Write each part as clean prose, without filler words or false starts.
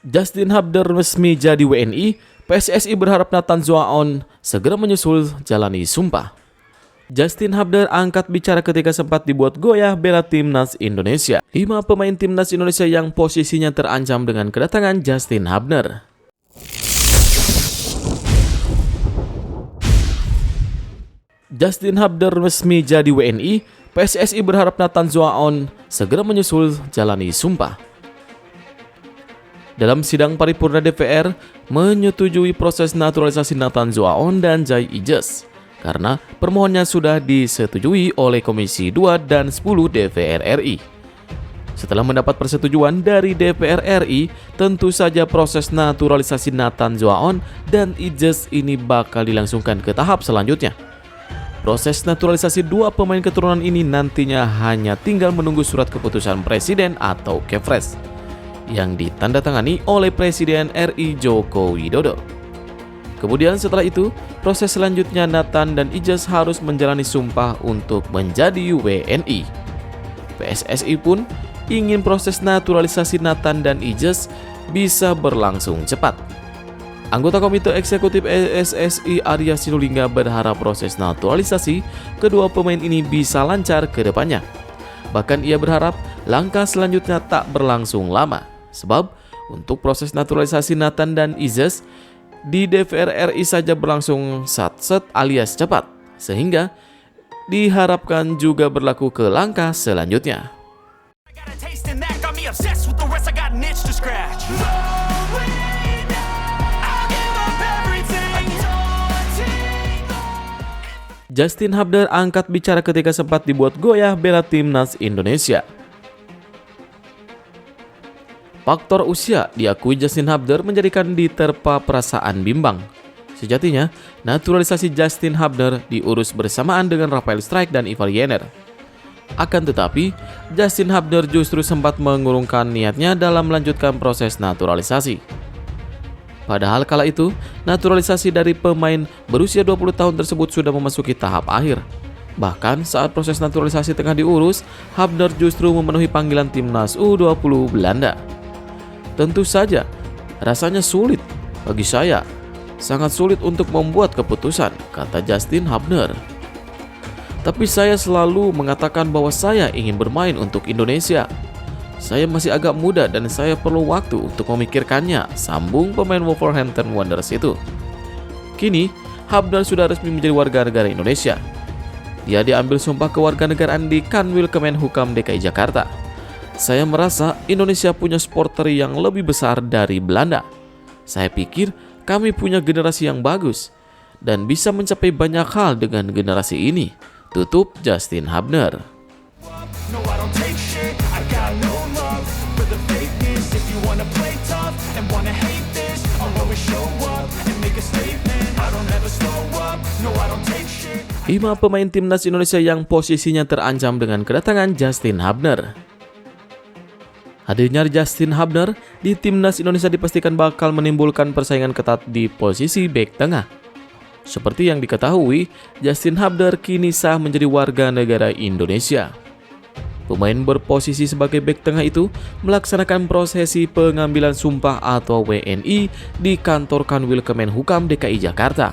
Justin Hubner resmi jadi WNI, PSSI berharap Nathan Zuaon segera menyusul jalani sumpah. Justin Hubner angkat bicara ketika sempat dibuat goyah bela timnas Indonesia. 5 pemain timnas Indonesia yang posisinya terancam dengan kedatangan Justin Hubner. Justin Hubner resmi jadi WNI, PSSI berharap Nathan Zuaon segera menyusul jalani sumpah. Dalam sidang paripurna DPR menyetujui proses naturalisasi Nathan Zuaon dan Zai Ijaz karena permohonannya sudah disetujui oleh Komisi 2 dan 10 DPR RI. Setelah mendapat persetujuan dari DPR RI, tentu saja proses naturalisasi Nathan Zuaon dan Ijaz ini bakal dilangsungkan ke tahap selanjutnya. Proses naturalisasi 2 pemain keturunan ini nantinya hanya tinggal menunggu surat keputusan Presiden atau Kepres yang ditandatangani oleh Presiden RI Joko Widodo. Kemudian setelah itu, proses selanjutnya Nathan dan Ijaz harus menjalani sumpah untuk menjadi WNI. PSSI pun ingin proses naturalisasi Nathan dan Ijaz bisa berlangsung cepat. Anggota Komite Eksekutif PSSI Arya Sinulinga berharap proses naturalisasi kedua pemain ini bisa lancar ke depannya. Bahkan ia berharap langkah selanjutnya tak berlangsung lama. Sebab untuk proses naturalisasi Nathan dan Ijaz di DPR RI saja berlangsung sat-set alias cepat, sehingga diharapkan juga berlaku ke langkah selanjutnya. Justin Hubner angkat bicara ketika sempat dibuat goyah bela timnas Indonesia. Faktor usia diakui Justin Hubner menjadikan diterpa perasaan bimbang. Sejatinya, naturalisasi Justin Hubner diurus bersamaan dengan Rafael Strijk dan Ivar Jenner. Akan tetapi, Justin Hubner justru sempat mengurungkan niatnya dalam melanjutkan proses naturalisasi. Padahal kala itu, naturalisasi dari pemain berusia 20 tahun tersebut sudah memasuki tahap akhir. Bahkan saat proses naturalisasi tengah diurus, Hubner justru memenuhi panggilan timnas U20 Belanda. Tentu saja, rasanya sulit bagi saya, sangat sulit untuk membuat keputusan, kata Justin Hubner. Tapi saya selalu mengatakan bahwa saya ingin bermain untuk Indonesia. Saya masih agak muda dan saya perlu waktu untuk memikirkannya, sambung pemain Wolverhampton Wanderers itu. Kini, Hubner sudah resmi menjadi warga negara Indonesia. Dia diambil sumpah kewarganegaraan di Kanwil Kemenhukam DKI Jakarta. Saya merasa Indonesia punya supporter yang lebih besar dari Belanda. Saya pikir kami punya generasi yang bagus dan bisa mencapai banyak hal dengan generasi ini, tutup Justin Hubner. Lima pemain timnas Indonesia yang posisinya terancam dengan kedatangan Justin Hubner. Hadirnya Justin Hubner di timnas Indonesia dipastikan bakal menimbulkan persaingan ketat di posisi bek tengah. Seperti yang diketahui, Justin Hubner kini sah menjadi warga negara Indonesia. Pemain berposisi sebagai bek tengah itu melaksanakan prosesi pengambilan sumpah atau WNI di kantor Kanwil Kemenhukam DKI Jakarta.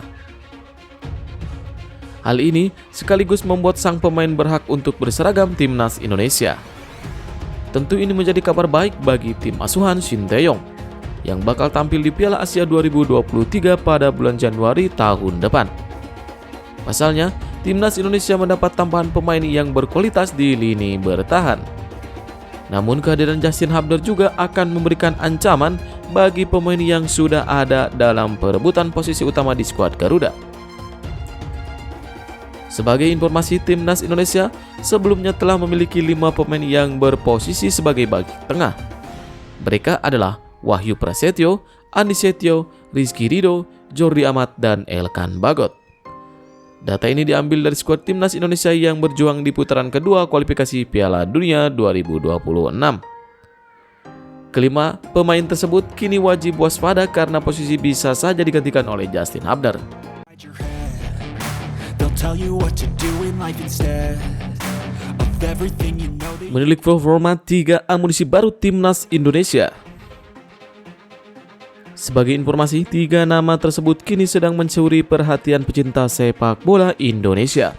Hal ini sekaligus membuat sang pemain berhak untuk berseragam timnas Indonesia. Tentu ini menjadi kabar baik bagi tim asuhan Shin Tae-yong yang bakal tampil di Piala Asia 2023 pada bulan Januari tahun depan. Pasalnya, timnas Indonesia mendapat tambahan pemain yang berkualitas di lini bertahan. Namun kehadiran Justin Hubner juga akan memberikan ancaman bagi pemain yang sudah ada dalam perebutan posisi utama di skuad Garuda. Sebagai informasi, timnas Indonesia sebelumnya telah memiliki 5 pemain yang berposisi sebagai bek tengah. Mereka adalah Wahyu Prasetyo, Andi Setio, Rizky Ridho, Jordi Amat, dan Elkan Bagot. Data ini diambil dari skuad timnas Indonesia yang berjuang di putaran kedua kualifikasi Piala Dunia 2026. Kelima pemain tersebut kini wajib waspada karena posisi bisa saja digantikan oleh Justin Hubner. Menilik performa 3 amunisi baru timnas Indonesia. Sebagai informasi, 3 nama tersebut kini sedang mencuri perhatian pecinta sepak bola Indonesia.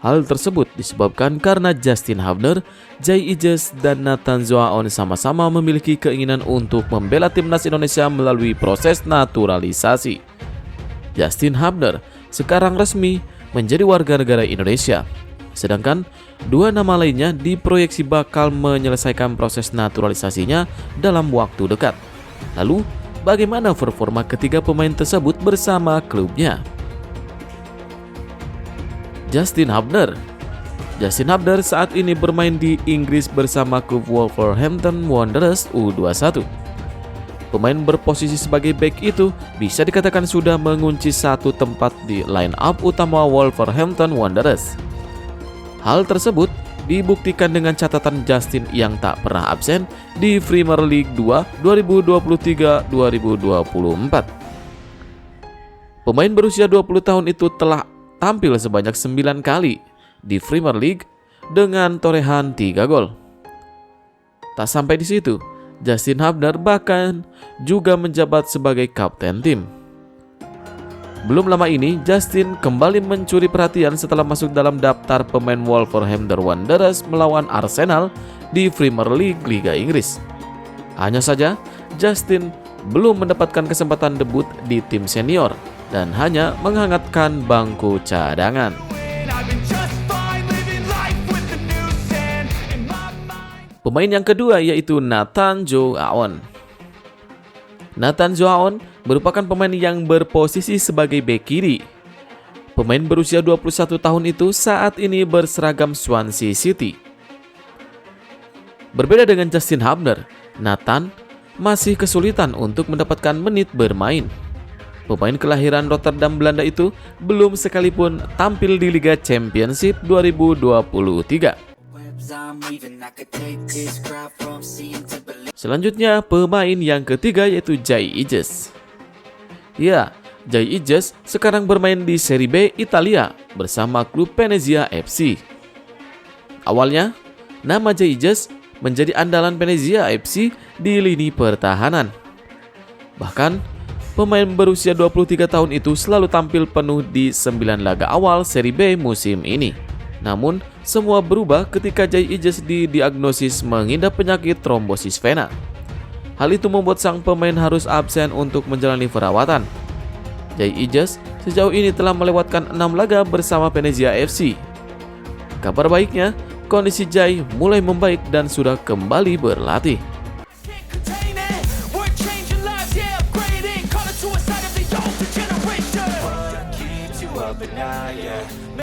Hal tersebut disebabkan karena Justin Hubner, Jai Ijes, dan Nathan Zoaon sama-sama memiliki keinginan untuk membela timnas Indonesia melalui proses naturalisasi. Justin Hubner sekarang resmi menjadi warga negara Indonesia, sedangkan 2 nama lainnya diproyeksi bakal menyelesaikan proses naturalisasinya dalam waktu dekat. Lalu, bagaimana performa ketiga pemain tersebut bersama klubnya? Justin Hubner saat ini bermain di Inggris bersama klub Wolverhampton Wanderers U21. Pemain berposisi sebagai bek itu bisa dikatakan sudah mengunci satu tempat di line up utama Wolverhampton Wanderers. Hal tersebut dibuktikan dengan catatan Justin yang tak pernah absen di Premier League 2 2023-2024. Pemain berusia 20 tahun itu telah tampil sebanyak 9 kali di Premier League dengan torehan 3 gol. Tak sampai di situ, Justin Hubner bahkan juga menjabat sebagai kapten tim. Belum lama ini, Justin kembali mencuri perhatian setelah masuk dalam daftar pemain Wolverhampton Wanderers melawan Arsenal di Premier League Liga Inggris. Hanya saja, Justin belum mendapatkan kesempatan debut di tim senior dan hanya menghangatkan bangku cadangan. Pemain yang kedua yaitu Nathan Zoaon. Nathan Zoaon merupakan pemain yang berposisi sebagai bek kiri. Pemain berusia 21 tahun itu saat ini berseragam Swansea City. Berbeda dengan Justin Hubner, Nathan masih kesulitan untuk mendapatkan menit bermain. Pemain kelahiran Rotterdam, Belanda itu belum sekalipun tampil di Liga Championship 2023. Selanjutnya, pemain yang ketiga yaitu Jai Ijes. Ya, Jai Ijes sekarang bermain di Serie B Italia bersama klub Venezia FC. Awalnya, nama Jai Ijes menjadi andalan Venezia FC di lini pertahanan. Bahkan, pemain berusia 23 tahun itu selalu tampil penuh di 9 laga awal Serie B musim ini. Namun, semua berubah ketika Jai Ijes didiagnosis mengidap penyakit trombosis vena. Hal itu membuat sang pemain harus absen untuk menjalani perawatan. Jai Ijes sejauh ini telah melewatkan 6 laga bersama Venezia FC. Kabar baiknya, kondisi Jai mulai membaik dan sudah kembali berlatih.